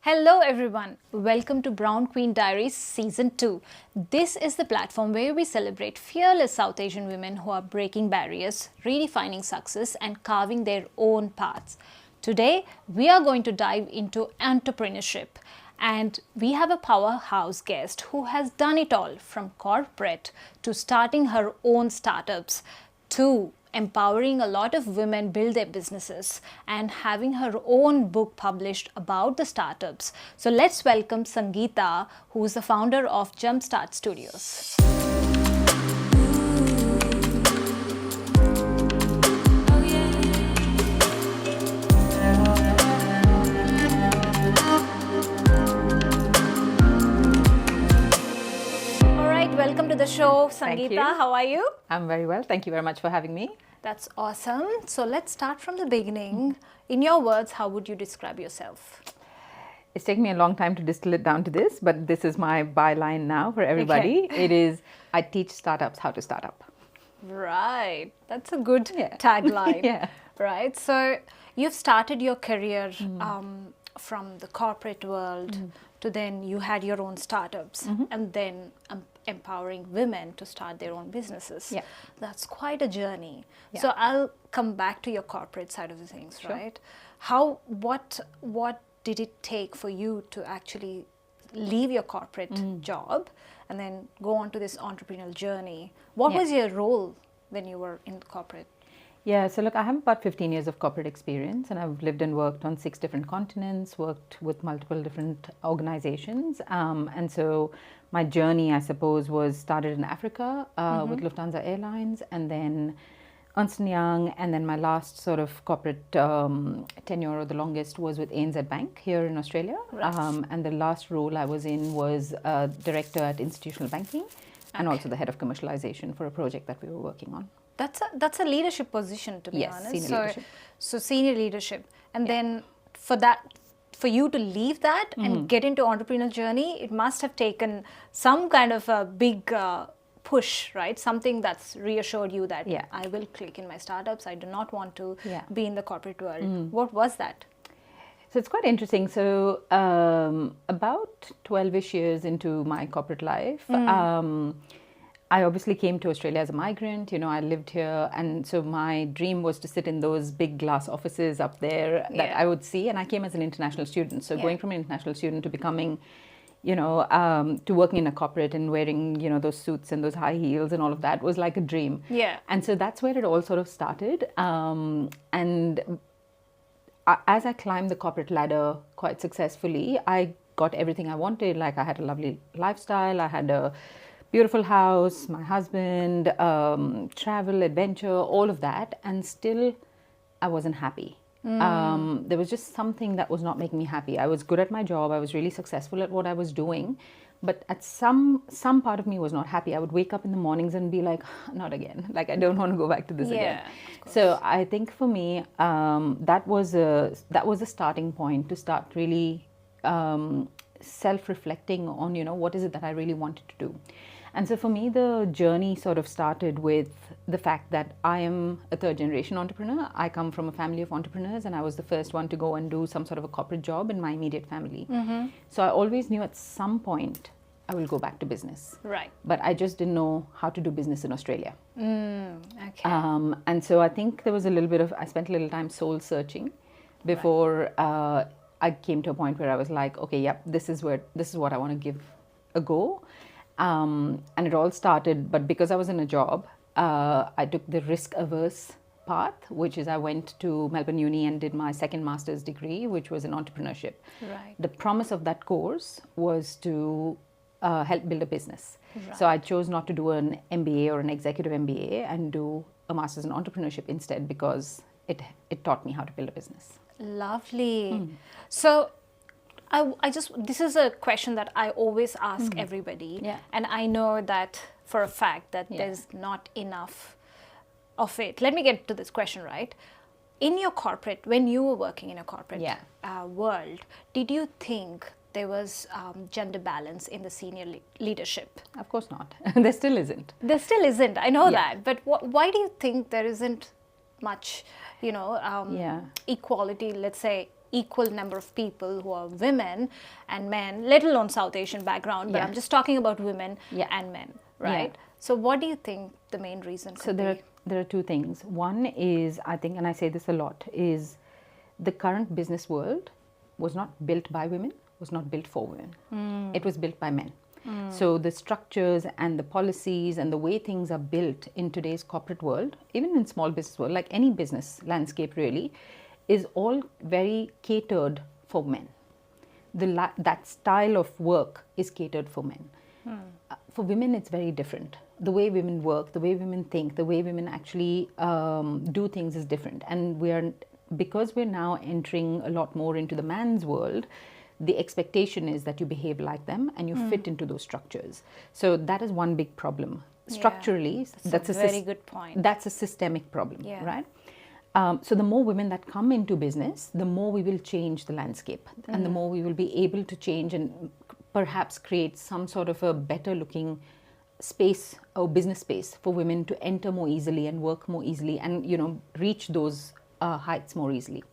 Hello everyone, welcome to Brown Queen Diaries Season 2. This is the platform where we celebrate fearless South Asian women who are breaking barriers, redefining success and carving their own paths. Today, we are going to dive into entrepreneurship and we have a powerhouse guest who has done it all from corporate to starting her own startups to empowering a lot of women build their businesses and having her own book published about the startups. So let's welcome Sangeeta, who is the founder of Jumpstart Studios. All right, welcome to the show, Sangeeta. How are you? I'm very well. Thank you very much for having me. That's awesome. So let's start from the beginning. In your words, how would you describe yourself? It's taken me a long time to distill it down to this, but this is my byline now for everybody. Okay. It is, I teach startups how to start up. Right. That's a good tagline. Yeah. Right. So you've started your career from the corporate world to then you had your own startups and then empowering women to start their own businesses. Yeah. That's quite a journey. Yeah. So I'll come back to your corporate side of the things, Sure. right? What did it take for you to actually leave your corporate job and then go on to this entrepreneurial journey? What was your role when you were in corporate? Yeah, so look, I have about 15 years of corporate experience and I've lived and worked on 6 different continents, worked with multiple different organizations. And so my journey, I suppose, was started in Africa with Lufthansa Airlines and then Ernst & Young. And then my last sort of corporate tenure, or the longest, was with ANZ Bank here in Australia. Right. And the last role I was in was director at institutional banking and also the head of commercialization for a project that we were working on. That's a leadership position, to be honest. Senior leadership. So senior leadership, and then for you to leave that and get into entrepreneurial journey, it must have taken some kind of a big push, right? Something that's reassured you that I will click in my startups. I do not want to be in the corporate world. What was that? So it's quite interesting. So about 12-ish years into my corporate life, I obviously came to Australia as a migrant. You know, I lived here, and so my dream was to sit in those big glass offices up there that I would see. And I came as an international student. So going from an international student to becoming, to working in a corporate and wearing, those suits and those high heels and all of that was like a dream. Yeah. And so that's where it all sort of started. And as I climbed the corporate ladder quite successfully, I got everything I wanted. Like I had a lovely lifestyle. I had a beautiful house, my husband, travel, adventure, all of that. And still, I wasn't happy. There was just something that was not making me happy. I was good at my job. I was really successful at what I was doing. But at some part of me was not happy. I would wake up in the mornings and be like, not again. Like, I don't want to go back to this again. So I think for me, that was a starting point to start really self-reflecting on, what is it that I really wanted to do. And so for me, the journey sort of started with the fact that I am a third-generation entrepreneur. I come from a family of entrepreneurs, and I was the first one to go and do some sort of a corporate job in my immediate family. So I always knew at some point I will go back to business. Right. But I just didn't know how to do business in Australia. Okay. And so I think there was I spent a little time soul searching before I came to a point where I was like, okay, this is what I want to give a go. And it all started, but because I was in a job, I took the risk-averse path, which is I went to Melbourne Uni and did my second master's degree, which was in entrepreneurship. Right. The promise of that course was to help build a business. Right. So I chose not to do an MBA or an executive MBA and do a master's in entrepreneurship instead, because it taught me how to build a business. Lovely. So this is a question that I always ask everybody. Yeah. And I know that for a fact that there's not enough of it. Let me get to this question, right? In your corporate, when you were working in a corporate world, did you think there was gender balance in the senior leadership? Of course not. There still isn't. There still isn't. I know that. But why do you think there isn't much, equality, let's say, equal number of people who are women and men, let alone South Asian background, but Yeah. I'm just talking about women Yeah. and men, right? Yeah. So what do you think the main reason could So be? there are two things. One is, I think, and I say this a lot, is the current business world was not built by women, was not built for women. It was built by men. So the structures and the policies and the way things are built in today's corporate world, even in small business world, like any business landscape really, is all very catered for men. That style of work is catered for men. For women, it's very different. The way women work, the way women think, the way women actually do things is different. And because we're now entering a lot more into the man's world, the expectation is that you behave like them and you fit into those structures. So that is one big problem. Structurally, that's a very good point. That's a systemic problem, Yeah. right? So the more women that come into business, the more we will change the landscape and the more we will be able to change and perhaps create some sort of a better looking space or business space for women to enter more easily and work more easily and, you know, reach those heights more easily.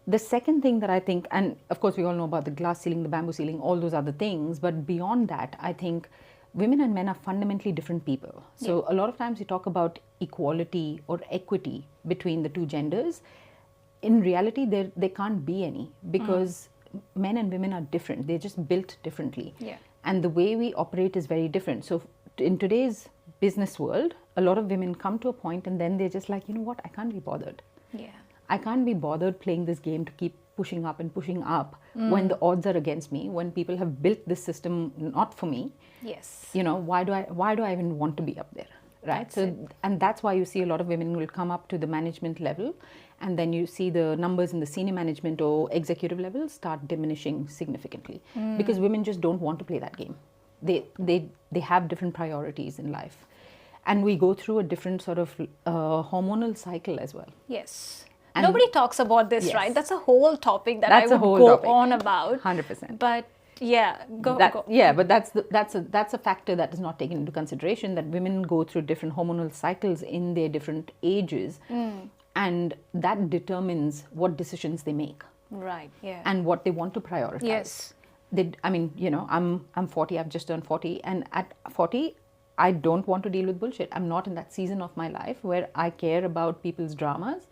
The second thing that I think, and of course we all know about the glass ceiling, the bamboo ceiling, all those other things, but beyond that, I think women and men are fundamentally different people. So a lot of times we talk about equality or equity between the two genders. In reality, there can't be any, because men and women are different. They're just built differently. Yeah. And the way we operate is very different. So in today's business world, a lot of women come to a point and then they're just like, you know what, I can't be bothered. Yeah. I can't be bothered playing this game to keep pushing up and pushing up when the odds are against me, when people have built this system not for me. Yes. You know, why do I even want to be up there, right? And that's why you see a lot of women will come up to the management level, and then you see the numbers in the senior management or executive level start diminishing significantly, because women just don't want to play that game. They have different priorities in life, and we go through a different sort of hormonal cycle as well. Yes. And nobody talks about this, yes. right? That's a whole topic that That's I a would whole go topic. on about. 100%. But yeah, go. Yeah, but that's a factor that is not taken into consideration, that women go through different hormonal cycles in their different ages, and that determines what decisions they make Right. Yeah. and what they want to prioritize. Yes. I mean, you know, I'm 40. I've just turned 40, and at 40, I don't want to deal with bullshit. I'm not in that season of my life where I care about people's dramas.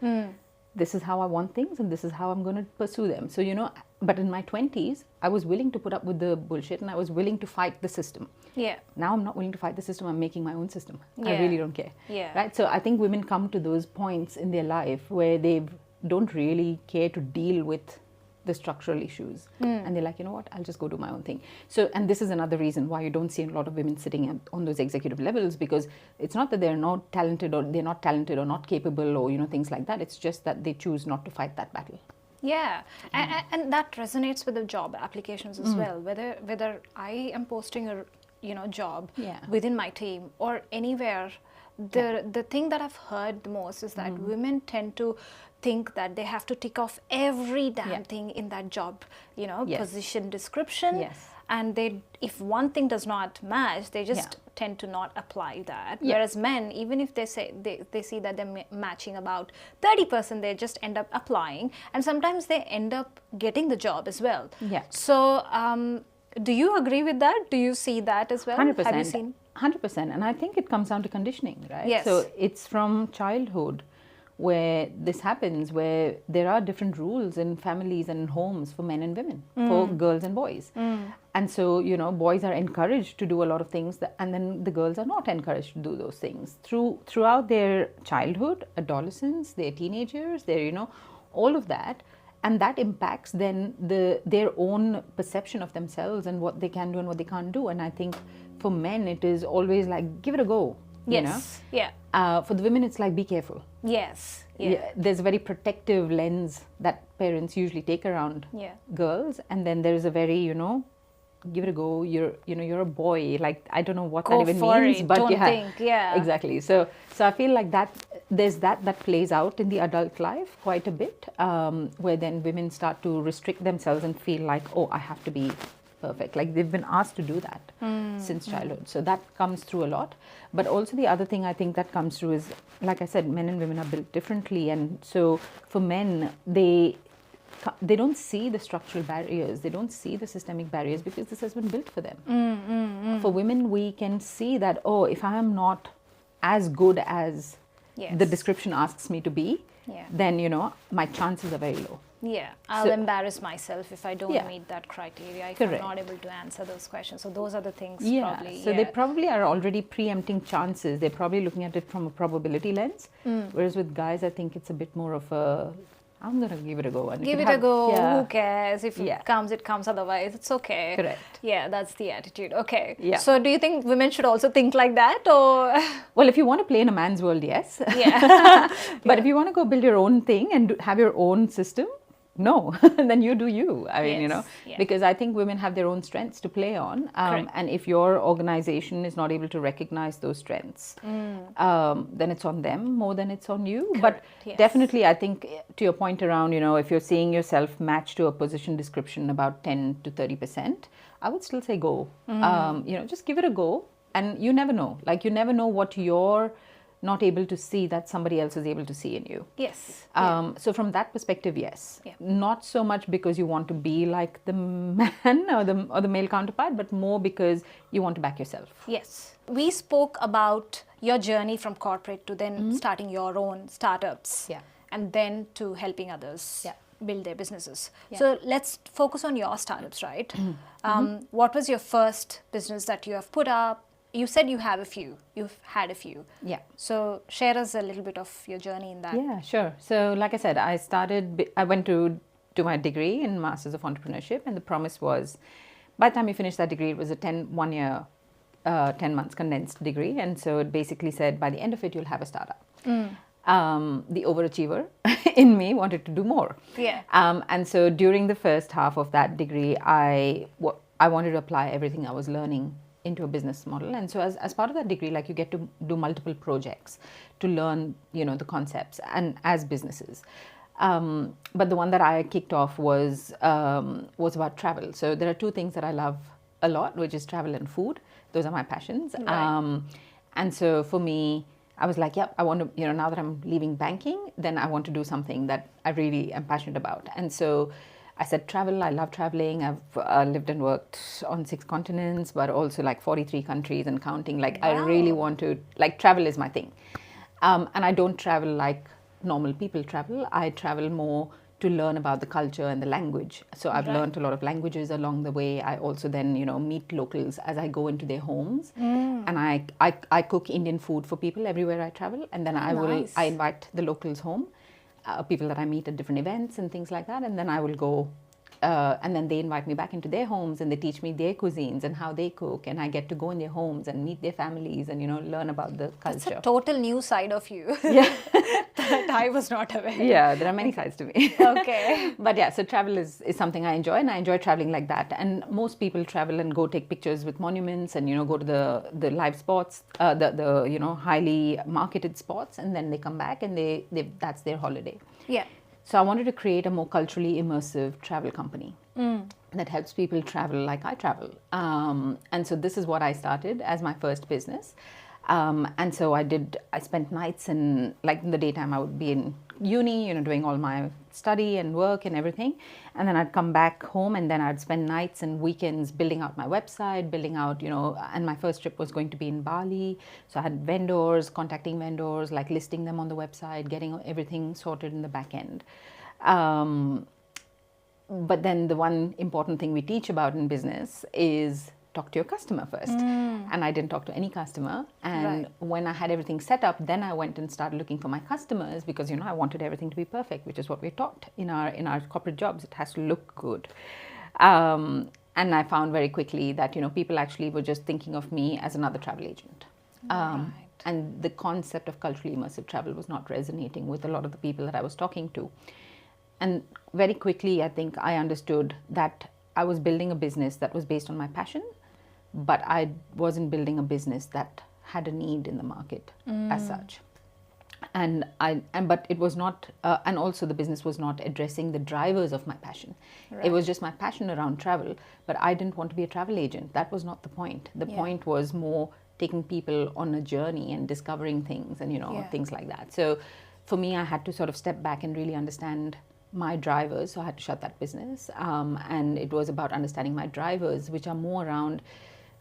This is how I want things, and this is how I'm going to pursue them. So, you know, but in my 20s, I was willing to put up with the bullshit, and I was willing to fight the system. Yeah. Now I'm not willing to fight the system. I'm making my own system. I Yeah. really don't care. Yeah. Right? So I think women come to those points in their life where they don't really care to deal with the structural issues, and they're like, you know what, I'll just go do my own thing. So, and this is another reason why you don't see a lot of women sitting on those executive levels, because it's not that they're not talented or not capable or, you know, things like that. It's just that they choose not to fight that battle. Yeah, and that resonates with the job applications as well. Whether I am posting a job Yeah. within my team or anywhere, the thing that I've heard the most is that women tend to think that they have to tick off every damn thing in that job, Yes. position description. Yes. And if one thing does not match, they just tend to not apply that. Yeah. Whereas men, even if they say they see that they're matching about 30%, they just end up applying, and sometimes they end up getting the job as well. Yeah. So, do you agree with that? Do you see that as well? 100%. Have you seen? 100%. And I think it comes down to conditioning, right? Yes. So it's from childhood where this happens, where there are different rules in families and in homes for men and women, for girls and boys. And so, boys are encouraged to do a lot of things, and then the girls are not encouraged to do those things. Throughout their childhood, adolescence, their teenagers, their, all of that. And that impacts then their own perception of themselves and what they can do and what they can't do. And I think for men, it is always like, give it a go. Yes. Yeah. For the women, it's like, be careful. Yes. Yeah. There's a very protective lens that parents usually take around girls. And then there's a very, give it a go. You're a boy. Like, I don't know what Go that even for means. it. But Don't think. Yeah. Exactly. So I feel like there's that plays out in the adult life quite a bit, where then women start to restrict themselves and feel like, oh, I have to be perfect. Like they've been asked to do that since childhood. So that comes through a lot. But also the other thing I think that comes through is, like I said, men and women are built differently. And so for men, they don't see the structural barriers, they don't see the systemic barriers, because this has been built for them. For women, we can see that, oh, if I am not as good as the description asks me to be, then, you know, my chances are very low. Yeah, I'll embarrass myself if I don't meet that criteria, if Correct. I'm not able to answer those questions. So those are the things probably. So they probably are already preempting chances. They're probably looking at it from a probability lens. Whereas with guys, I think it's a bit more of a, I'm going to give it a go. And give it a go, who cares? If it comes, it comes. Otherwise, it's okay. Correct. Yeah, that's the attitude. Okay. Yeah. So do you think women should also think like that, or? Well, if you want to play in a man's world, yes. Yeah. But if you want to go build your own thing and have your own system, no, then you do you. I mean, you know, because I think women have their own strengths to play on. And if your organization is not able to recognize those strengths, then it's on them more than it's on you. Correct. But definitely, I think to your point around, you know, if you're seeing yourself match to a position description about 10 to 30%, I would still say go. You know, just give it a go. And you never know. Like, you never know what you're not able to see that somebody else is able to see in you. Yes. So from that perspective, yes. Not so much because you want to be like the man or the male counterpart, but more because you want to back yourself. Yes. We spoke about your journey from corporate to then starting your own startups. And then to helping others build their businesses. So let's focus on your startups, right? What was your first business that you have put up? You said you have a few. You've had a few. Yeah. So share us a little bit of your journey in that. Yeah, sure. So like I said, I went to do my degree in Masters of Entrepreneurship, and the promise was, by the time you finish that degree, it was a 10 months condensed degree. And so it basically said, by the end of it, you'll have a startup. The overachiever in me wanted to do more. Yeah. And so during the first half of that degree, I wanted to apply everything I was learning into a business model. And so as part of that degree, like, you get to do multiple projects to learn, you know, the concepts and as businesses. But the one that I kicked off was about travel. So there are two things that I love a lot, which is travel and food. Those are my passions. Right. And so for me, I was like, yep, I want to, you know, now that I'm leaving banking, then I want to do something that I really am passionate about. And so I said travel, I love traveling. I've lived and worked on 6 continents, but also like 43 countries and counting. Like, I really want to, like, travel is my thing. And I don't travel like normal people travel. I travel more to learn about the culture and the language. So I've learned a lot of languages along the way. I also then, you know, meet locals as I go into their homes. And I cook Indian food for people everywhere I travel. And then I invite the locals home. People that I meet at different events and things like that, and then I will go, and then they invite me back into their homes and they teach me their cuisines and how they cook, and I get to go in their homes and meet their families and, you know, learn about the culture. That's a total new side of you. Yeah. That I was not aware. Yeah, there are many sides to me. Okay. But yeah, so travel is something I enjoy, and I enjoy traveling like that. And most people travel and go take pictures with monuments and, you know, go to the live spots, the you know, highly marketed spots, and then they come back and they that's their holiday. Yeah. So I wanted to create a more culturally immersive travel company that helps people travel like I travel. And so this is what I started as my first business. And so I spent nights, and like in the daytime I would be in uni, you know, doing all my study and work and everything. And then I'd come back home, and then I'd spend nights and weekends building out my website, building out, you know, and my first trip was going to be in Bali. So I had vendors, contacting vendors, like listing them on the website, getting everything sorted in the back end. But then the one important thing we teach about in business is talk to your customer first. And I didn't talk to any customer. And when I had everything set up, then I went and started looking for my customers, because, you know, I wanted everything to be perfect, which is what we're taught in our corporate jobs. It has to look good. And I found very quickly that, you know, people actually were just thinking of me as another travel agent. And the concept of culturally immersive travel was not resonating with a lot of the people that I was talking to. And very quickly, I think I understood that I was building a business that was based on my passion, but I wasn't building a business that had a need in the market as such. But it was not, and also the business was not addressing the drivers of my passion. It was just my passion around travel, but I didn't want to be a travel agent. That was not the point. The point was more taking people on a journey and discovering things and, you know, things like that. So for me, I had to sort of step back and really understand my drivers, so I had to shut that business. And it was about understanding my drivers, which are more around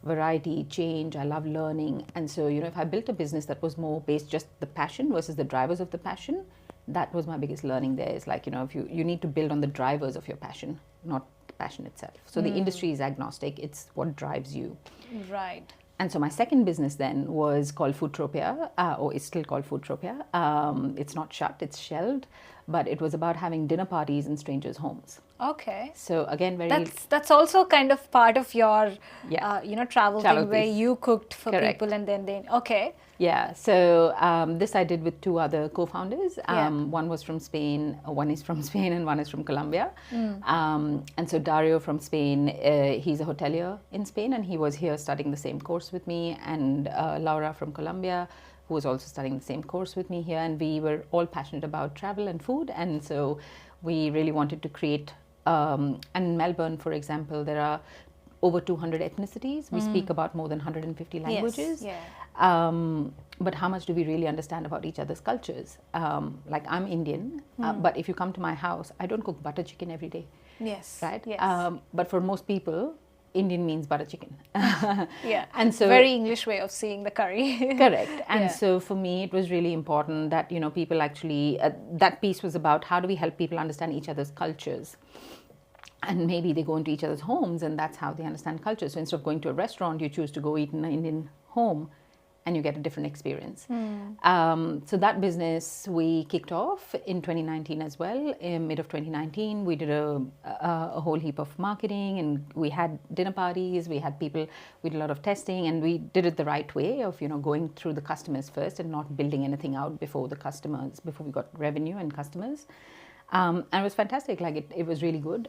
variety, change. I love learning. And so, if I built a business that was more based just the passion versus the drivers of the passion, that was my biggest learning there. Is like, if you need to build on the drivers of your passion, not the passion itself. So the industry is agnostic. It's what drives you. Right. And so my second business then was called Foodtropia, or is still called Foodtropia. It's not shut, it's shelved, but it was about having dinner parties in strangers' homes. Okay. So again, That's also kind of part of your, travel thing Travel where piece. you cooked for Correct. people and then okay. Yeah, so this I did with two other co-founders. Yeah. One was from Spain, one is from Spain, and one is from Colombia. And so Dario from Spain, he's a hotelier in Spain, and he was here studying the same course with me. And Laura from Colombia, who was also studying the same course with me here. And we were all passionate about travel and food. And so we really wanted to create, and in Melbourne, for example, there are over 200 ethnicities. We speak about more than 150 languages. Yes, But how much do we really understand about each other's cultures? Like I'm Indian, but if you come to my house, I don't cook butter chicken every day. Yes. Right? Yes. But for most people, Indian means butter chicken. Yeah. And so very English way of seeing the curry. correct. And Yeah. so for me, it was really important that, people actually, that piece was about how do we help people understand each other's cultures. And maybe they go into each other's homes and that's how they understand culture. So instead of going to a restaurant, you choose to go eat in an Indian home and you get a different experience. So that business we kicked off in 2019 as well. In mid of 2019, we did a whole heap of marketing and we had dinner parties, we had people, we did a lot of testing and we did it the right way of, going through the customers first and not building anything out before we got revenue and customers. And it was fantastic. Like it was really good.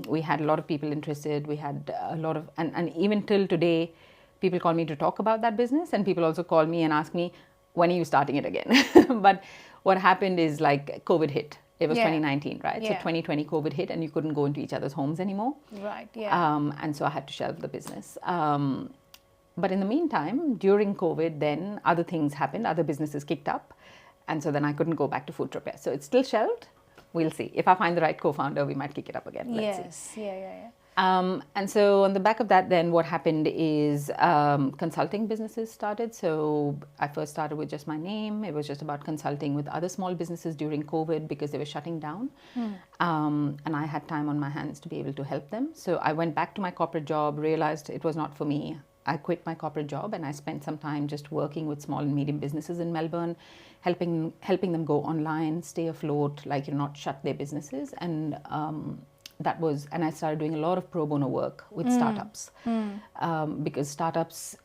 We had a lot of people interested. We had a lot of, and even till today, people call me to talk about that business, and people also call me and ask me, when are you starting it again? But what happened is like COVID hit. It was 2019, right? So 2020 COVID hit, and you couldn't go into each other's homes anymore. Right. Yeah. And so I had to shelve the business. But in the meantime, during COVID, then other things happened. Other businesses kicked up, and so then I couldn't go back to Foodtropia. So it's still shelved. We'll see. If I find the right co-founder, we might kick it up again. Let's see. Yeah. And so on the back of that, then what happened is consulting businesses started. So I first started with just my name. It was just about consulting with other small businesses during COVID because they were shutting down. And I had time on my hands to be able to help them. So I went back to my corporate job, realized it was not for me. I quit my corporate job and I spent some time just working with small and medium businesses in Melbourne, helping them go online, stay afloat, not shut their businesses. And and I started doing a lot of pro bono work with startups because startups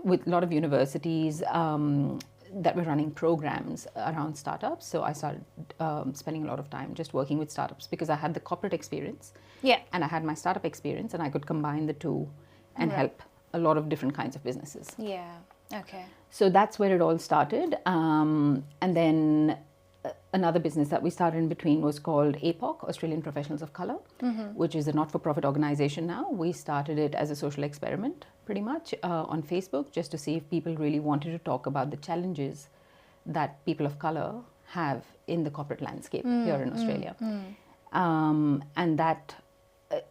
with a lot of universities that were running programs around startups. So I started spending a lot of time just working with startups because I had the corporate experience and I had my startup experience and I could combine the two and help a lot of different kinds of businesses. Yeah. Okay. So that's where it all started. And then another business that we started in between was called APOC, Australian Professionals of Colour, which is a not-for-profit organization now. We started it as a social experiment, pretty much, on Facebook, just to see if people really wanted to talk about the challenges that people of colour have in the corporate landscape here in Australia.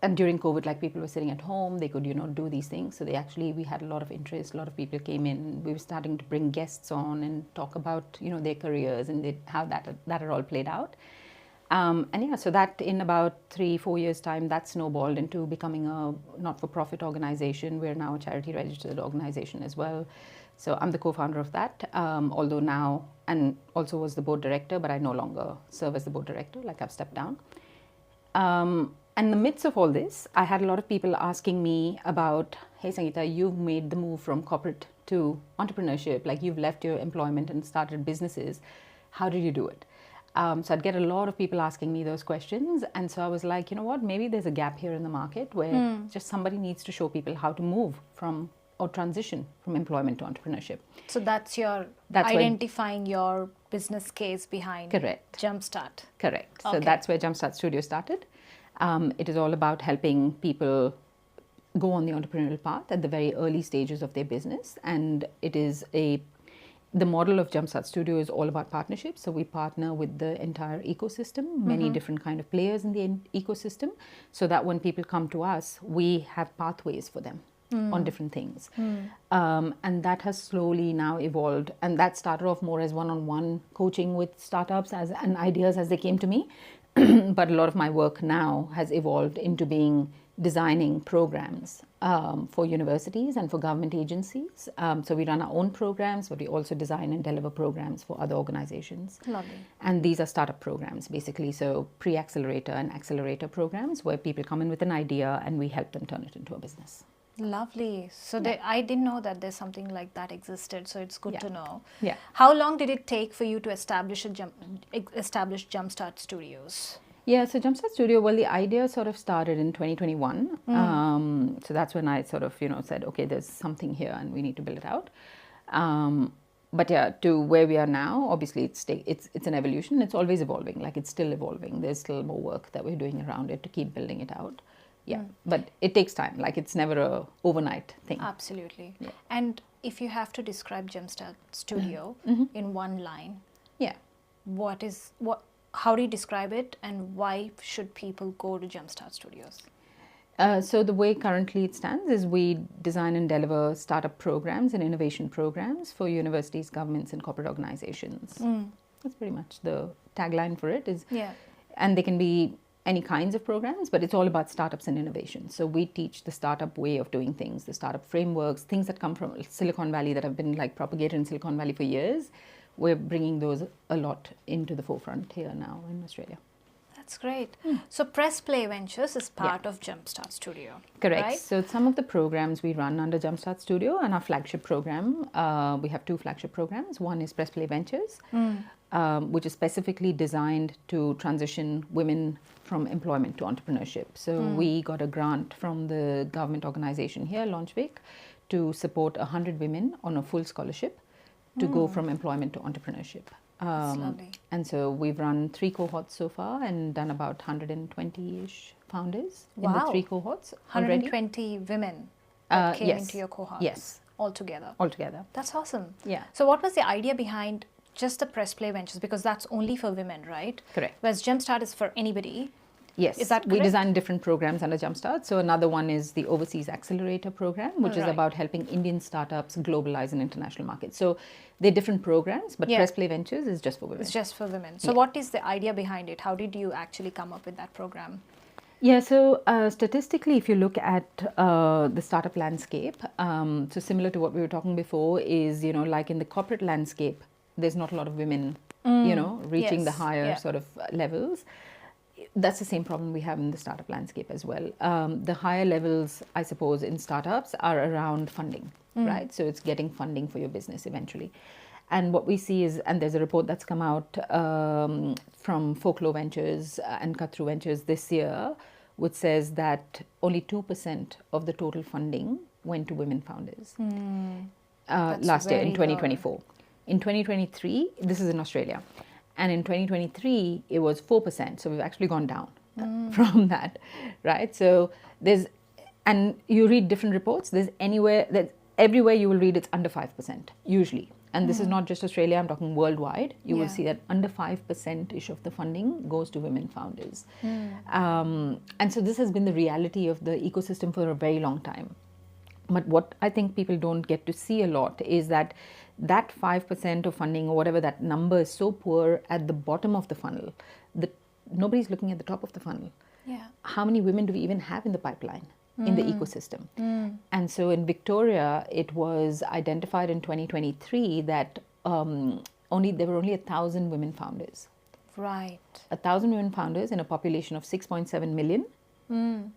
And during COVID, people were sitting at home, they could, do these things. So we had a lot of interest, a lot of people came in. We were starting to bring guests on and talk about, their careers and how that had all played out. So that in about 3-4 years' time, that snowballed into becoming a not-for-profit organization. We're now a charity registered organization as well. So I'm the co-founder of that, although now, and also was the board director, but I no longer serve as the board director, I've stepped down. And in the midst of all this, I had a lot of people asking me about, hey, Sangeeta, you've made the move from corporate to entrepreneurship, you've left your employment and started businesses. How did you do it? So I'd get a lot of people asking me those questions. And so I was like, you know what, maybe there's a gap here in the market where just somebody needs to show people how to move from or transition from employment to entrepreneurship. So that's identifying your business case behind Jumpstart. Correct. Okay. So that's where Jumpstart Studios started. It is all about helping people go on the entrepreneurial path at the very early stages of their business. And it is the model of Jumpstart Studio is all about partnerships. So we partner with the entire ecosystem, many different kind of players in the ecosystem, so that when people come to us, we have pathways for them on different things. And that has slowly now evolved. And that started off more as one-on-one coaching with startups and ideas as they came to me. But a lot of my work now has evolved into being designing programs for universities and for government agencies. So we run our own programs, but we also design and deliver programs for other organizations. Lovely. And these are startup programs, basically. So pre-accelerator and accelerator programs where people come in with an idea and we help them turn it into a business. Lovely. So I didn't know that there's something like that existed. So it's good to know. Yeah. How long did it take for you to establish Jumpstart Studios? Yeah, so Jumpstart Studio, well, the idea sort of started in 2021. So that's when I sort of, said, okay, there's something here and we need to build it out. But yeah, to where we are now, obviously it's an evolution. It's always evolving, like it's still evolving. There's still more work that we're doing around it to keep building it out. Yeah, but it takes time. Like it's never a overnight thing. Absolutely. Yeah. And if you have to describe Jumpstart Studio in one line, how do you describe it, and why should people go to Jumpstart Studios? So the way currently it stands is we design and deliver startup programs and innovation programs for universities, governments, and corporate organizations. That's pretty much the tagline for it. And they can be any kinds of programs, but it's all about startups and innovation. So we teach the startup way of doing things, the startup frameworks, things that come from Silicon Valley that have been like propagated in Silicon Valley for years. We're bringing those a lot into the forefront here now in Australia. That's great. So Press Play Ventures is part of Jumpstart Studio. Correct. Right? So some of the programs we run under Jumpstart Studio, and our flagship program, we have two flagship programs. One is Press Play Ventures, which is specifically designed to transition women from employment to entrepreneurship. So we got a grant from the government organization here, Launchwick, to support 100 women on a full scholarship to go from employment to entrepreneurship. That's lovely. And so we've run 3 cohorts so far and done about 120-ish founders in the 3 cohorts. 120 women that came into your cohort. Yes. Altogether. That's awesome. Yeah. So what was the idea behind just the Press Play Ventures? Because that's only for women, right? Correct. Whereas Jumpstart is for anybody. Yes. Is that correct? We design different programs under Jumpstart. So another one is the Overseas Accelerator Program, which is about helping Indian startups globalize in international markets. So they're different programs, but Press Play Ventures is just for women. It's just for women. So what is the idea behind it? How did you actually come up with that program? Yeah, so statistically, if you look at the startup landscape, so similar to what we were talking before is, like in the corporate landscape, there's not a lot of women, reaching the higher sort of levels. That's the same problem we have in the startup landscape as well. The higher levels, I suppose, in startups are around funding, right? So it's getting funding for your business eventually. And what we see is, and there's a report that's come out from Folklore Ventures and Cut Through Ventures this year, which says that only 2% of the total funding went to women founders last year in 2024. Low. In 2023, this is in Australia. And in 2023, it was 4%. So we've actually gone down from that, right? So and you read different reports. Everywhere you will read it's under 5%, usually. And this is not just Australia, I'm talking worldwide. You will see that under 5%-ish of the funding goes to women founders. And so this has been the reality of the ecosystem for a very long time. But what I think people don't get to see a lot is that 5% of funding or whatever that number is so poor at the bottom of the funnel that nobody's looking at the top of the funnel. Yeah. How many women do we even have in the pipeline in the ecosystem? And so in Victoria, it was identified in 2023 that there were only 1,000 women founders. Right. 1,000 women founders in a population of 6.7 million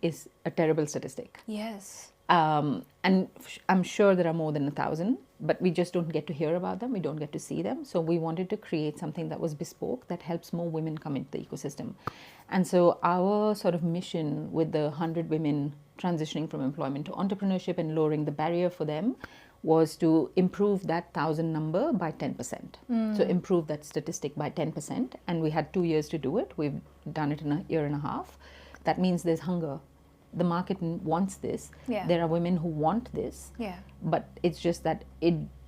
is a terrible statistic. Yes. And I'm sure there are more than 1,000, but we just don't get to hear about them. We don't get to see them. So we wanted to create something that was bespoke, that helps more women come into the ecosystem. And so our sort of mission with the 100 women transitioning from employment to entrepreneurship and lowering the barrier for them was to improve that 1,000 number by 10%. So improve that statistic by 10%. And we had 2 years to do it. We've done it in a year and a half. That means there's hunger. The market wants this. Yeah. There are women who want this. Yeah. But it's just that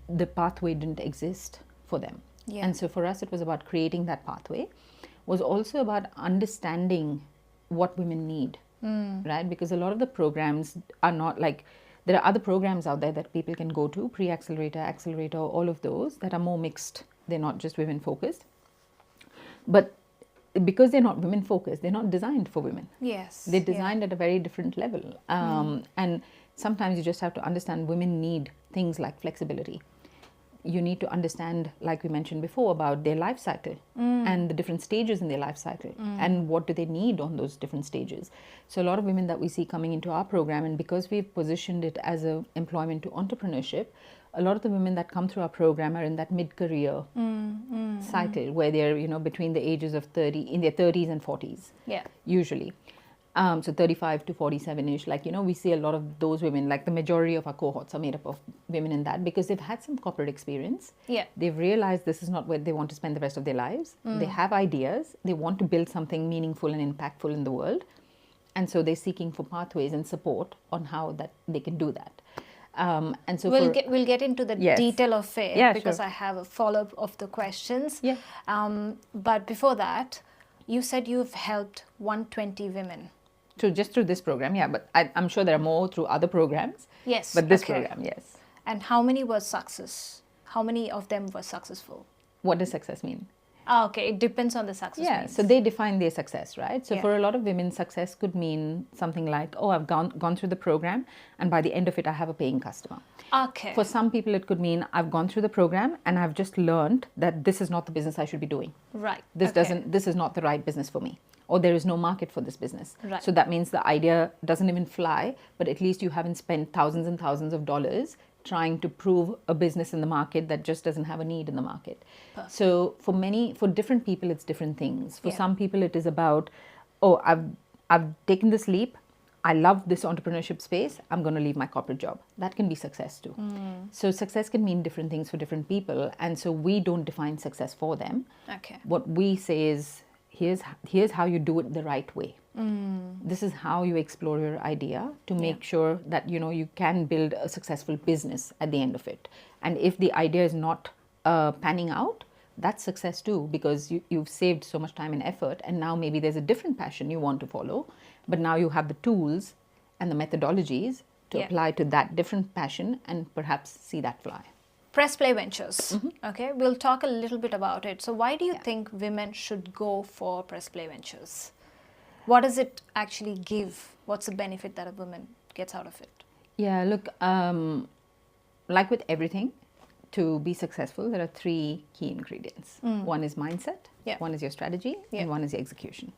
the pathway didn't exist for them. Yeah. And so for us, it was about creating that pathway, was also about understanding what women need, right? Because a lot of the programs are not like, there are other programs out there that people can go to, pre-accelerator, accelerator, all of those that are more mixed. They're not just women focused. But because they're not women focused, they're not designed for women. Yes. They're designed at a very different level. And sometimes you just have to understand women need things like flexibility. You need to understand, like we mentioned before, about their life cycle and the different stages in their life cycle and what do they need on those different stages. So a lot of women that we see coming into our program, and because we've positioned it as a employment to entrepreneurship, a lot of the women that come through our program are in that mid-career cycle where they're, you know, between the ages of 30, in their 30s and 40s, usually. So 35 to 47-ish, like, you know, we see a lot of those women, like the majority of our cohorts are made up of women in that, because they've had some corporate experience. They've realized this is not where they want to spend the rest of their lives. They have ideas. They want to build something meaningful and impactful in the world. And so they're seeking for pathways and support on how that they can do that. And so we'll get into the detail of it, because sure. I have a follow-up of the questions. But before that, you said you've helped 120 women. Just through this program, but I'm sure there are more through other programs. Yes. But this program, yes. And how many were success? How many of them were successful? What does success mean? Okay, it depends on the success. So they define their success, right? So for a lot of women, success could mean something like, oh, I've gone through the program, and by the end of it, I have a paying customer. Okay. For some people, it could mean I've gone through the program and I've just learned that this is not the business I should be doing. Right. This is not the right business for me, or there is no market for this business. Right. So that means the idea doesn't even fly, but at least you haven't spent thousands and thousands of dollars trying to prove a business in the market that just doesn't have a need in the market. Perfect. So for different people, it's different things. For some people, it is about, oh, I've taken this leap. I love this entrepreneurship space. I'm going to leave my corporate job. That can be success too. So success can mean different things for different people. And so we don't define success for them. Okay. What we say is, here's how you do it the right way. This is how you explore your idea to make sure that, you know, you can build a successful business at the end of it. And if the idea is not panning out, that's success too, because you've saved so much time and effort, and now maybe there's a different passion you want to follow, but now you have the tools and the methodologies to apply to that different passion and perhaps see that fly. Press Play Ventures. Okay, we'll talk a little bit about it. So why do you think women should go for Press Play Ventures? What does it actually give? What's the benefit that a woman gets out of it? Yeah, look, like with everything, to be successful, there are three key ingredients. One is mindset, one is your strategy, and one is your execution.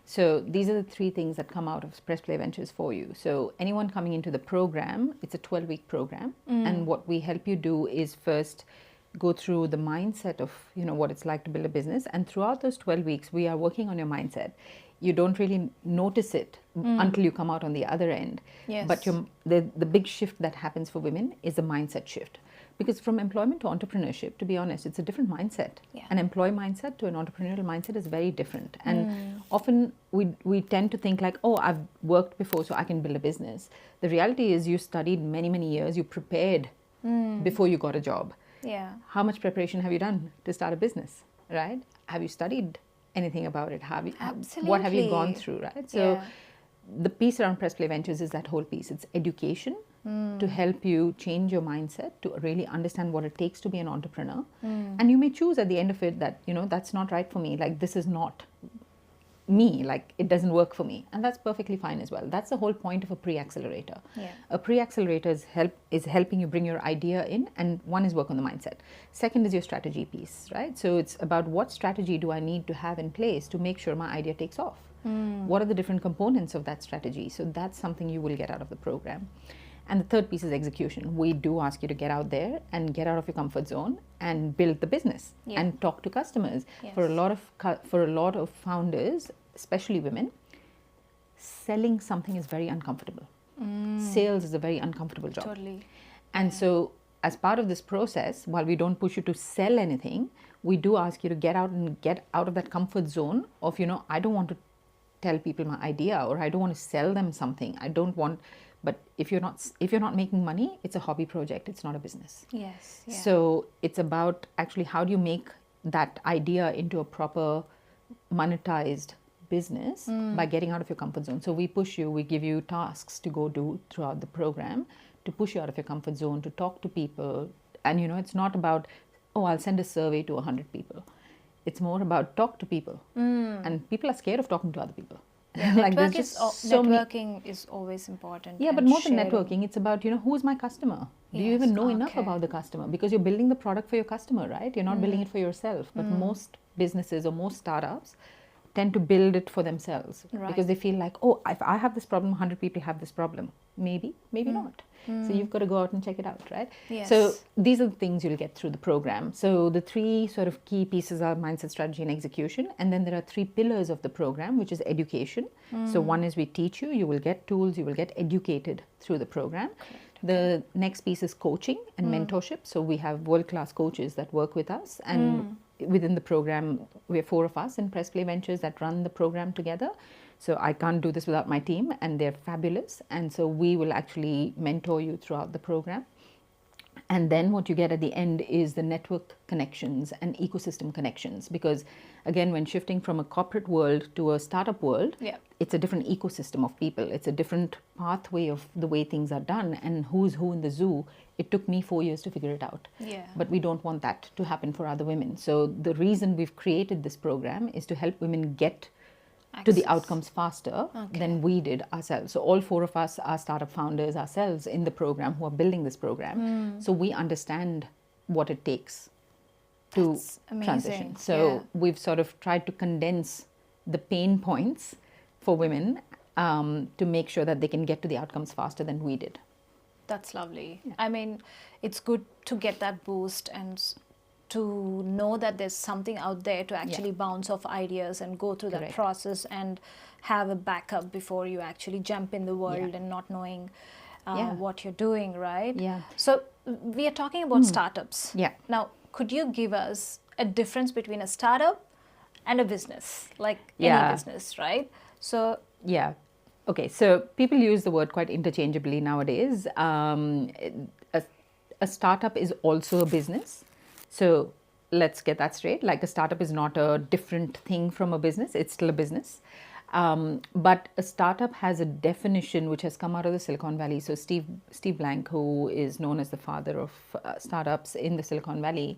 So these are the three things that come out of Press Play Ventures for you. So anyone coming into the program, it's a 12-week program. And what we help you do is first go through the mindset of, you know, what it's like to build a business. And throughout those 12 weeks, we are working on your mindset. You don't really notice it until you come out on the other end. But the big shift that happens for women is the mindset shift. Because from employment to entrepreneurship, to be honest, it's a different mindset. An employee mindset to an entrepreneurial mindset is very different. And often we tend to think like, oh, I've worked before, so I can build a business. The reality is you studied many, many years. You prepared before you got a job. How much preparation have you done to start a business, right? Have you studied anything about it? Absolutely. What have you gone through, right? So the piece around Press Play Ventures is that whole piece. It's education to help you change your mindset, to really understand what it takes to be an entrepreneur. And you may choose at the end of it that, you know, that's not right for me. Like, this is not me, like it doesn't work for me, and that's perfectly fine as well. That's the whole point of a pre-accelerator. A pre-accelerator is helping you bring your idea in, and one is work on the mindset. Second is your strategy piece, right? So it's about what strategy do I need to have in place to make sure my idea takes off. What are the different components of that strategy? So that's something you will get out of the program. And the third piece is execution. We do ask you to get out there and get out of your comfort zone and build the business and talk to customers. For a lot of founders, especially women, selling something is very uncomfortable. Sales is a very uncomfortable job. Totally. And so as part of this process, while we don't push you to sell anything, we do ask you to get out of that comfort zone of, you know, I don't want to tell people my idea, or I don't want to sell them something. I don't want But if you're not making money, it's a hobby project. It's not a business. Yes. Yeah. So it's about actually how do you make that idea into a proper monetized business by getting out of your comfort zone. So we push you, we give you tasks to go do throughout the program to push you out of your comfort zone, to talk to people. And it's not about, oh, I'll send a survey to 100 people. It's more about talk to people. And people are scared of talking to other people. Yeah, like there's just networking is always important. Yeah, but more than networking, it's about, who's my customer? Do you even know enough about the customer? Because you're building the product for your customer, right? You're not building it for yourself. But most businesses or most startups tend to build it for themselves because they feel like, oh, if I have this problem, 100 people have this problem. Maybe not. So you've got to go out and check it out, right? Yes. So these are the things you'll get through the program. So the 3 sort of key pieces are mindset, strategy, and execution. And then there are 3 pillars of the program, which is education. So one is we teach you, you will get tools, you will get educated through the program. The next piece is coaching and mentorship. So we have world-class coaches that work with us, and within the program, we have 4 of us in Press Play Ventures that run the program together. So I can't do this without my team, and they're fabulous. And so we will actually mentor you throughout the program. And then what you get at the end is the network connections and ecosystem connections. Because again, when shifting from a corporate world to a startup world, it's a different ecosystem of people. It's a different pathway of the way things are done and who's who in the zoo. It took me 4 years to figure it out. But we don't want that to happen for other women. So the reason we've created this program is to help women get to the outcomes faster than we did ourselves. So all 4 of us are startup founders ourselves in the program who are building this program. So we understand what it takes to transition. So we've sort of tried to condense the pain points for women to make sure that they can get to the outcomes faster than we did. That's lovely. I mean, it's good to get that boost and to know that there's something out there to actually bounce off ideas and go through that process and have a backup before you actually jump in the world and not knowing what you're doing, right? So we are talking about startups. Now, could you give us a difference between a startup and a business, like any business, right? So okay, so people use the word quite interchangeably nowadays. A startup is also a business. So let's get that straight. Like a startup is not a different thing from a business. It's still a business. But a startup has a definition which has come out of the Silicon Valley. So Steve Blank, who is known as the father of startups in the Silicon Valley,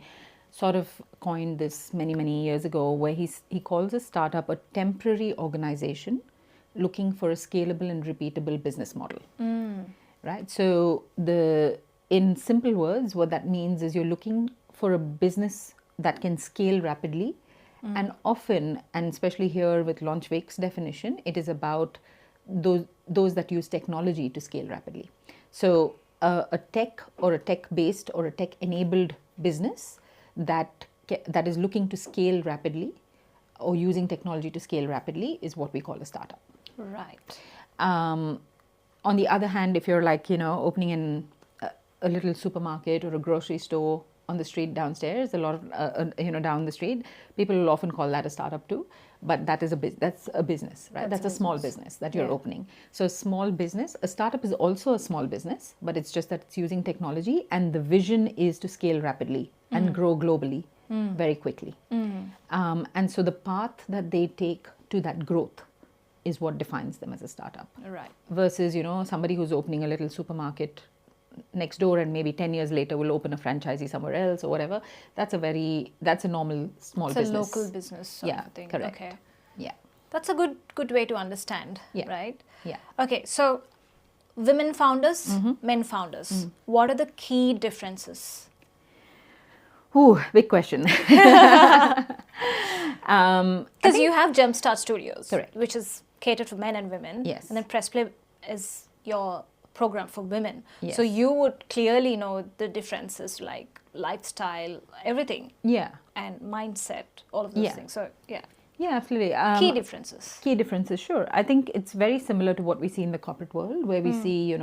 sort of coined this many, many years ago, where he calls a startup a temporary organization looking for a scalable and repeatable business model. Right? So in simple words, what that means is you're looking for a business that can scale rapidly. And often, and especially here with Launchwake's definition, it is about those that use technology to scale rapidly. So a tech or a tech-based or a tech-enabled business that is looking to scale rapidly or using technology to scale rapidly is what we call a startup. Right. On the other hand, if you're like, opening a little supermarket or a grocery store on the street downstairs, a lot of, down the street, people will often call that a startup too. But that's a business, right? That's a small business that you're opening. So a small business, a startup is also a small business, but it's just that it's using technology, and the vision is to scale rapidly and grow globally very quickly. And so the path that they take to that growth is what defines them as a startup. Right. Versus, somebody who's opening a little supermarket next door and maybe 10 years later will open a franchisee somewhere else or whatever. That's a normal small business. It's a local business sort of thing. Correct. Okay. Yeah. That's a good way to understand, right? Yeah. Okay, so women founders, men founders. What are the key differences? Ooh, big question. Because you have Jumpstart Studios, correct, which is catered for men and women. Yes. And then Press Play is your program for women. Yes. So you would clearly know the differences, like lifestyle, everything. Yeah. And mindset, all of those things. So, yeah. Yeah, absolutely. Key differences. Key differences, sure. I think it's very similar to what we see in the corporate world, where we see,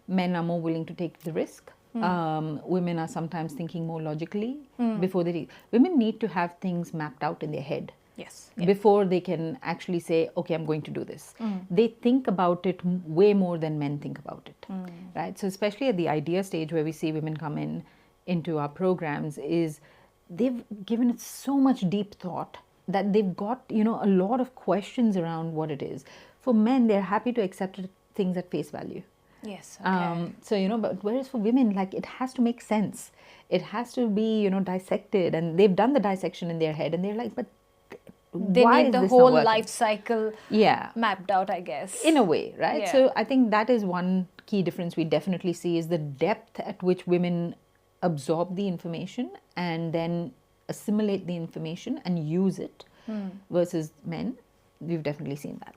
men are more willing to take the risk. Women are sometimes thinking more logically before they... Women need to have things mapped out in their head. Yes. before they can actually say, okay, I'm going to do this. They think about it way more than men think about it, right? So especially at the idea stage where we see women come into our programs, is they've given it so much deep thought that they've got, a lot of questions around what it is. For men, they're happy to accept things at face value. Yes. Okay. So, but whereas for women, like, it has to make sense. It has to be, dissected, and they've done the dissection in their head, and they're like, but They why need is the this whole not working? life cycle mapped out, I guess. In a way, right? Yeah. So I think that is one key difference we definitely see, is the depth at which women absorb the information and then assimilate the information and use it versus men. We've definitely seen that.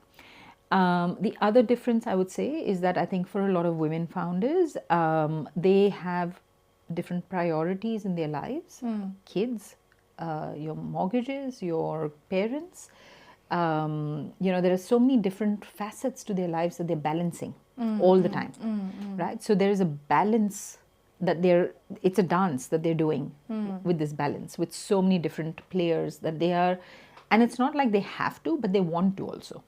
The other difference I would say is that I think for a lot of women founders, they have different priorities in their lives. Kids, your mortgages, your parents. There are so many different facets to their lives that they're balancing all the time, right? So there is a balance that it's a dance that they're doing with this balance, with so many different players that they are, and it's not like they have to, but they want to also,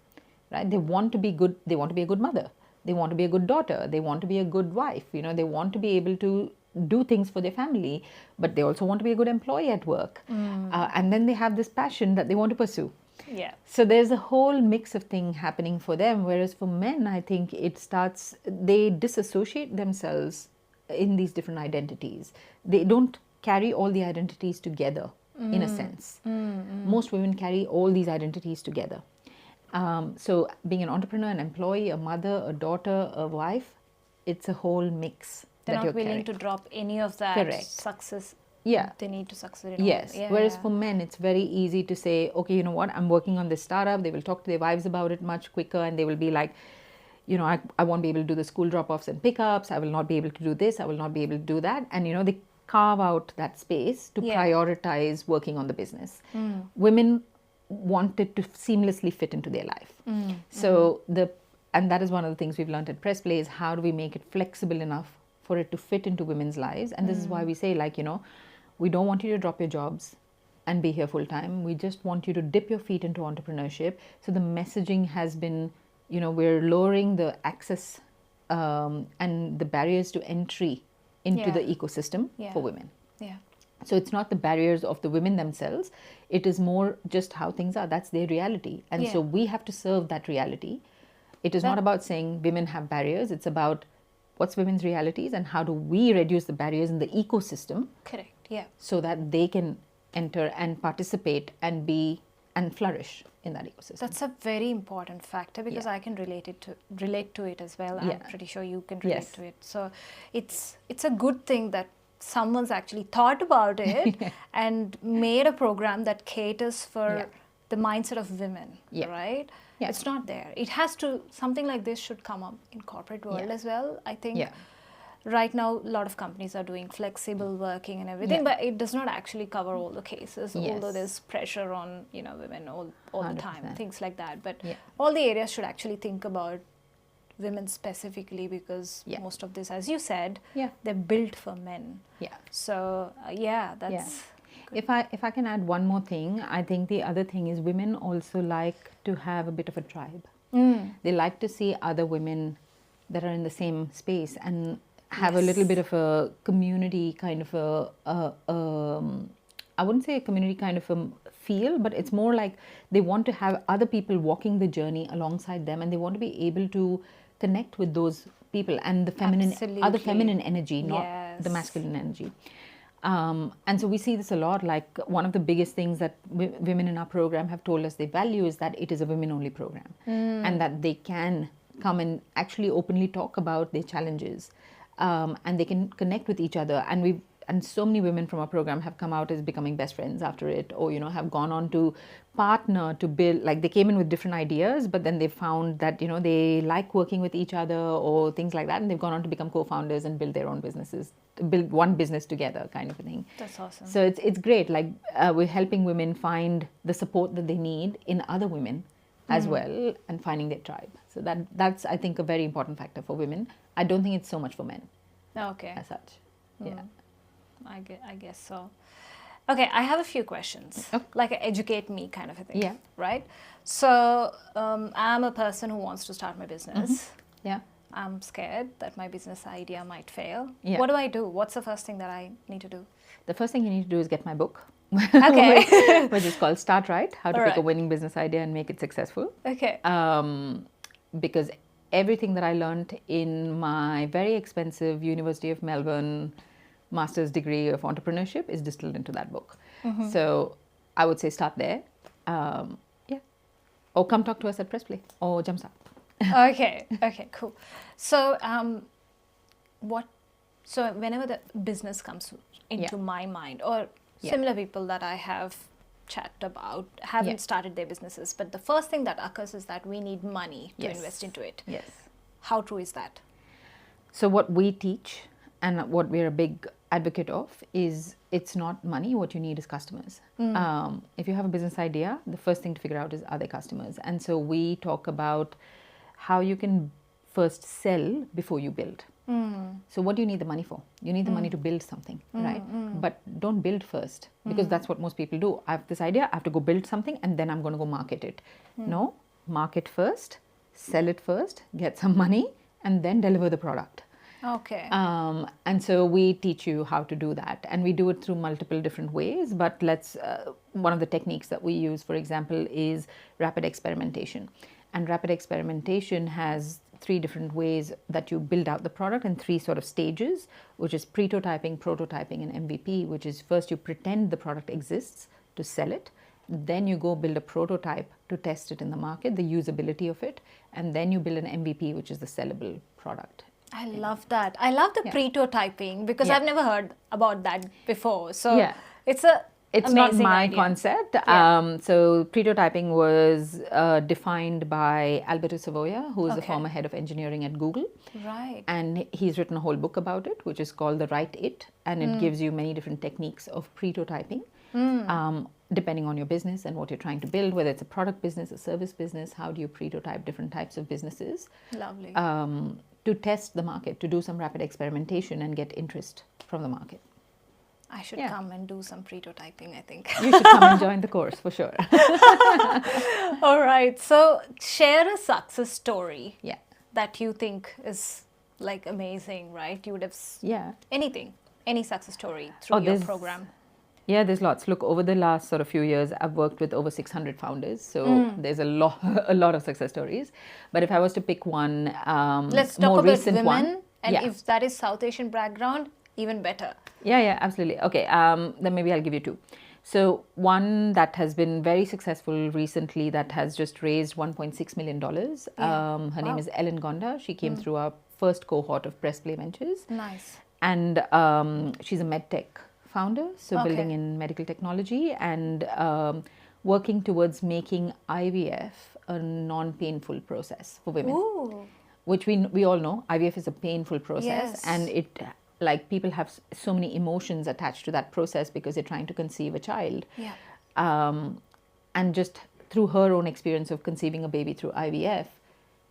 right? They want to be good. They want to be a good mother. They want to be a good daughter. They want to be a good wife. They want to be able to do things for their family, but they also want to be a good employee at work. And then they have this passion that they want to pursue. Yeah. So there's a whole mix of thing happening for them, whereas for men, I think they disassociate themselves in these different identities. They don't carry all the identities together in a sense. Most women carry all these identities together. So being an entrepreneur, an employee, a mother, a daughter, a wife, it's a whole mix. They're that not you're willing carrying. to drop any of that Correct. success. Yeah. They need to succeed in Yes. all. Yeah, Whereas yeah. for men, it's very easy to say, okay, you know what, I'm working on this startup. They will talk to their wives about it much quicker, and they will be like, I won't be able to do the school drop-offs and pickups. I will not be able to do this. I will not be able to do that. And, they carve out that space to prioritize working on the business. Women want it to seamlessly fit into their life. So and that is one of the things we've learned at Press Play, is how do we make it flexible enough for it to fit into women's lives. And this is why we say, we don't want you to drop your jobs and be here full time. We just want you to dip your feet into entrepreneurship. So the messaging has been, we're lowering the access and the barriers to entry into the ecosystem for women. Yeah. So it's not the barriers of the women themselves. It is more just how things are. That's their reality. And so we have to serve that reality. It is not about saying women have barriers. It's about what's women's realities and how do we reduce the barriers in the ecosystem. Correct. Yeah. So that they can enter and participate and be and flourish in that ecosystem. That's a very important factor, because I can relate to it as well. I'm pretty sure you can relate to it. So it's a good thing that someone's actually thought about it and made a program that caters for the mindset of women, right? Yeah. It's not there. It has to, something like this should come up in corporate world as well. I think right now a lot of companies are doing flexible working and everything, but it does not actually cover all the cases, although there's pressure on, women all the time, things like that. But all the areas should actually think about women specifically, because most of this, as you said, they're built for men. Yeah. So that's good. If I can add one more thing, I think the other thing is women also like to have a bit of a tribe. They like to see other women that are in the same space and have a little bit of a community kind of I wouldn't say a community kind of a feel, but it's more like they want to have other people walking the journey alongside them, and they want to be able to connect with those people and the feminine, other feminine energy, not the masculine energy. And so we see this a lot. Like, one of the biggest things that women in our program have told us they value is that it is a women-only program, and that they can come and actually openly talk about their challenges, and they can connect with each other. And so many women from our program have come out as becoming best friends after it, or have gone on to partner to build. Like, they came in with different ideas, but then they found that they like working with each other or things like that, and they've gone on to become co-founders and build their own businesses, build one business together, kind of a thing. That's awesome. So it's great. Like, we're helping women find the support that they need in other women as well, and finding their tribe. So that's, I think, a very important factor for women. I don't think it's so much for men. Okay. As such. Yeah. I guess so. Okay, I have a few questions, Okay. like a educate me kind of a thing. Yeah. Right? So, I'm a person who wants to start my business. Yeah. I'm scared that my business idea might fail. Yeah. What do I do? What's the first thing that I need to do? The first thing you need to do is get my book. Okay. Which is called Start Right, How to Pick a Alright. Winning Business Idea and Make It Successful. Okay. Because everything that I learned in my very expensive University of Melbourne master's degree of entrepreneurship is distilled into that book. So I would say start there. Yeah. Or come talk to us at Press Play or Jumpstart. Okay. Okay. Cool. So, So whenever the business comes into my mind, or similar people that I have chat about haven't started their businesses, but the first thing that occurs is that we need money to invest into it. Yes. How true is that? So what we teach and what we're a big advocate of is it's not money. What you need is customers. If you have a business idea, the first thing to figure out is, are there customers? And so we talk about how you can first sell before you build. So what do you need the money for? You need the money to build something, right? But don't build first, because that's what most people do. I have this idea, I have to go build something and then I'm going to go market it. No, market first, sell it first, get some money, and then deliver the product. Okay. And so we teach you how to do that, and we do it through multiple different ways. But one of the techniques that we use, for example, is rapid experimentation. And rapid experimentation has 3 different ways that you build out the product in 3 sort of stages, which is prototyping, and MVP, which is first you pretend the product exists to sell it. Then you go build a prototype to test it in the market, the usability of it. And then you build an MVP, which is the sellable product. I love that. I love the prototyping because I've never heard about that before. So it's not my idea. concept. So prototyping was defined by Alberto Savoia, who is the former head of engineering at Google. Right. And he's written a whole book about it, which is called The Right It. And it gives you many different techniques of prototyping, depending on your business and what you're trying to build, whether it's a product business, a service business. How do you prototype different types of businesses? Lovely. To test the market, to do some rapid experimentation and get interest from the market. I should come and do some prototyping, I think. You should come and join the course for sure. All right. So share a success story that you think is like amazing, right? You would have any success story through your program. Yeah, there's lots. Look, over the last sort of few years, I've worked with over 600 founders. So there's a lot of success stories. But if I was to pick one, let's talk more about recent women. one, And if that is South Asian background, even better. Yeah, absolutely. Okay, then maybe I'll give you 2. So one that has been very successful recently that has just raised $1.6 million. Her name is Ellen Gonda. She came through our first cohort of Press Play Ventures. Nice. And she's a medtech founder, so building in medical technology and working towards making IVF a non-painful process for women. Ooh. Which we all know, IVF is a painful process, Yes. and it people have so many emotions attached to that process because they're trying to conceive a child. Yeah. And just through her own experience of conceiving a baby through IVF,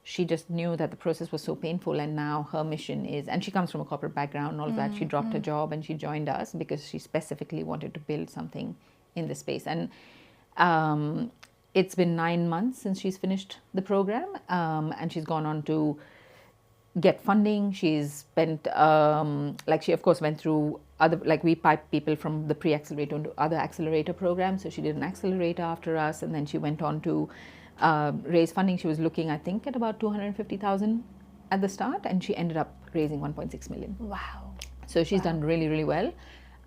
she just knew that the process was so painful, and now her mission is, and she comes from a corporate background and all of that, she dropped her job and she joined us because she specifically wanted to build something in this space. And it's been 9 months since she's finished the program, and she's gone on to get funding. She's spent, she of course went through other, we pipe people from the pre-accelerator into other accelerator programs. So she did an accelerator after us, and then she went on to raise funding. She was looking, I think, at about 250,000 at the start, and she ended up raising 1.6 million. Wow. So she's done really, really well.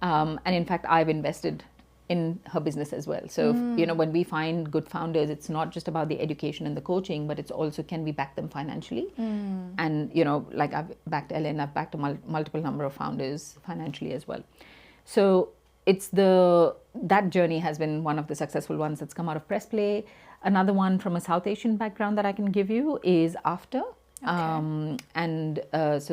And in fact, I've invested in her business as well. So, when we find good founders, it's not just about the education and the coaching, but it's also, can we back them financially? And, I've backed Ellen, I've backed a multiple number of founders financially as well. So it's that journey has been one of the successful ones that's come out of Press Play. Another one from a South Asian background that I can give you is After. So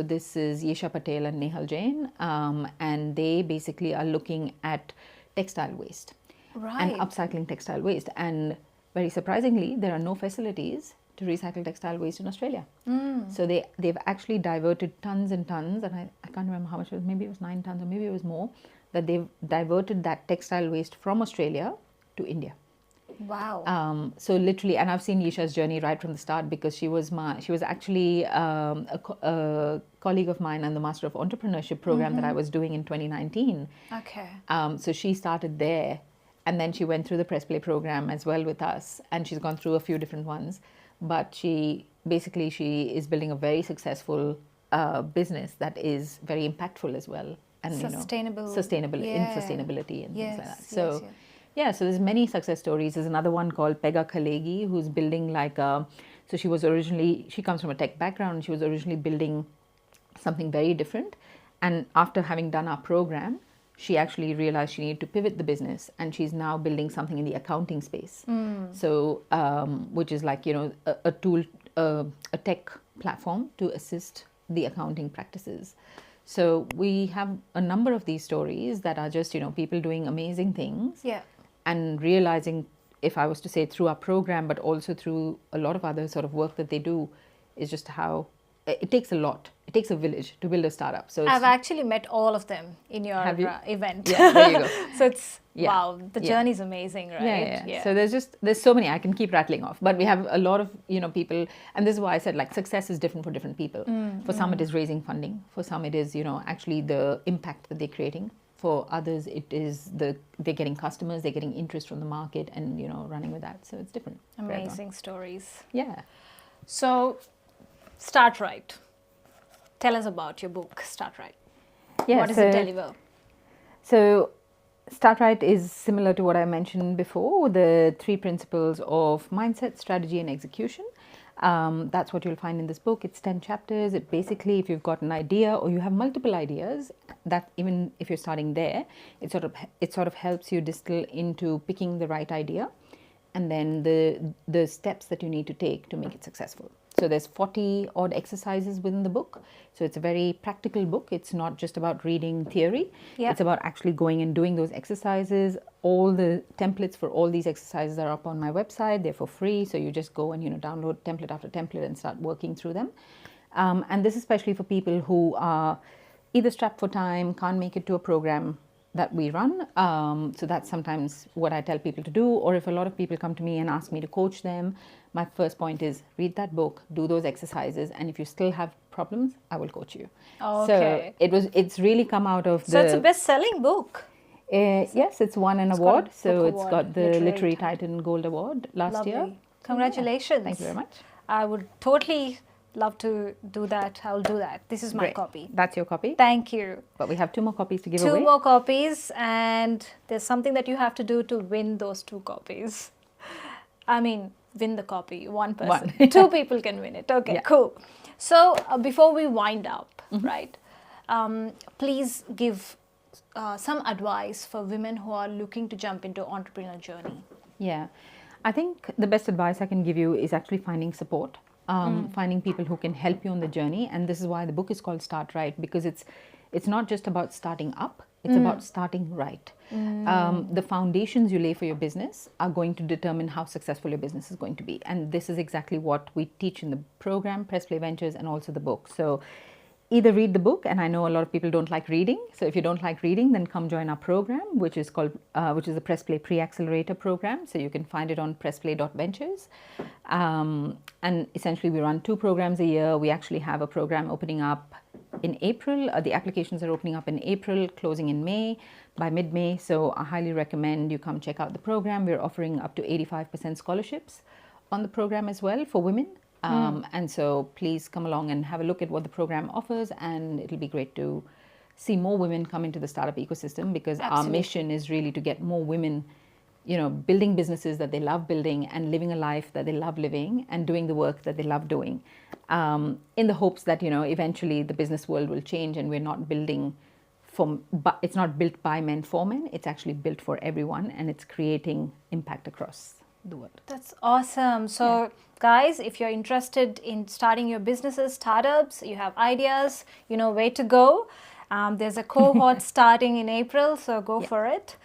this is Yesha Patel and Nehal Jain, and they basically are looking at textile waste and upcycling textile waste. And very surprisingly, there are no facilities to recycle textile waste in Australia. So they've actually diverted tons and tons, and I can't remember how much it was, maybe it was 9 tons or maybe it was more, that they've diverted that textile waste from Australia to India. Wow. So literally, and I've seen Yisha's journey right from the start, because she was actually a colleague of mine on the Master of Entrepreneurship program that I was doing in 2019. Okay. So she started there, and then she went through the Press Play program as well with us, and she's gone through a few different ones. But she is building a very successful business that is very impactful as well, and Sustainable. in sustainability and things like that. So. Yes. Yeah, so there's many success stories. There's another one called Pega Kalegi, who's building so she comes from a tech background. She was originally building something very different. And after having done our program, she actually realized she needed to pivot the business, and she's now building something in the accounting space. So, which is like, a tool, a tech platform to assist the accounting practices. So we have a number of these stories that are just, people doing amazing things. Yeah. And realizing, if I was to say through our program, but also through a lot of other sort of work that they do, is just how it takes a lot. It takes a village to build a startup. So I've actually met all of them in your event. Yeah, there you go. So it's, wow, the journey is amazing, right? Yeah. So there's so many, I can keep rattling off, but we have a lot of, people, and this is why I said, like, success is different for different people. For some it is raising funding. For some it is, actually the impact that they're creating. For others, it is they're getting customers, they're getting interest from the market, and running with that. So it's different. Amazing stories. Yeah. So, Start Right. Tell us about your book, Start Right. Yeah. What does it deliver? So, Start Right is similar to what I mentioned before, the 3 principles of mindset, strategy, and execution. That's what you'll find in this book. It's 10 chapters. It basically, if you've got an idea or you have multiple ideas, that even if you're starting there, it sort of helps you distill into picking the right idea, and then the steps that you need to take to make it successful. So there's 40 odd exercises within the book. So it's a very practical book. It's not just about reading theory. Yeah. It's about actually going and doing those exercises. All the templates for all these exercises are up on my website. They're for free. So you just go and download template after template and start working through them. And this is especially for people who are either strapped for time, can't make it to a program that we run. So that's sometimes what I tell people to do. Or if a lot of people come to me and ask me to coach them, my first point is read that book, do those exercises, and if you still have problems, I will coach you. Okay. So it's really come out of So it's a best-selling book. Yes, it's won an award. So it's award, got the Literary Titan Gold Award last year. Congratulations. Yeah. Thank you very much. I would totally love to do that. I'll do that. This is my Great. copy. That's your copy. Thank you. But we have 2 more copies to give away. 2 more copies, and there's something that you have to do to win those 2 copies. I mean, win the copy. One person. 2 people can win it. Okay, cool. So before we wind up, right, please give some advice for women who are looking to jump into entrepreneurial journey. Yeah, I think the best advice I can give you is actually finding support. Finding people who can help you on the journey, and this is why the book is called Start Right, because it's not just about starting up, it's about starting right. The foundations you lay for your business are going to determine how successful your business is going to be, and this is exactly what we teach in the program, Press Play Ventures, and also the book. So either read the book, and I know a lot of people don't like reading, so if you don't like reading, then come join our program, which is the Press Play Pre-Accelerator program. So you can find it on pressplay.ventures. And essentially we run 2 programs a year. We actually have a program opening up in April. The applications are opening up in April, closing in May, by mid-May. So I highly recommend you come check out the program. We're offering up to 85% scholarships on the program as well for women. And so please come along and have a look at what the program offers, and it'll be great to see more women come into the startup ecosystem, because our mission is really to get more women, building businesses that they love building and living a life that they love living and doing the work that they love doing, in the hopes that, eventually the business world will change, and we're not building but it's not built by men for men, it's actually built for everyone, and it's creating impact across the world. That's awesome. So guys, if you're interested in starting your businesses, startups, you have ideas, you know where to go. There's a cohort starting in April, so go for it.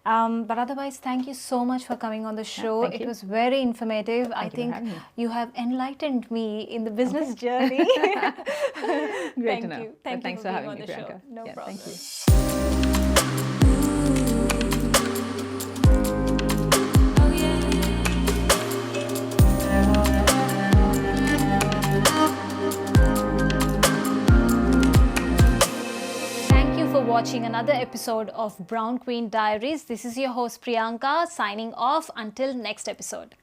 But otherwise, thank you so much for coming on the show. thank It you. was very informative. I you for think having me. you have enlightened me in the business journey. Great Thank to know. you. But Thank thanks you for for being having on me, the Priyanka. show. No Yeah, problem. thank you. Thank you for watching another episode of Brown Queen Diaries. This is your host Priyanka signing off until next episode.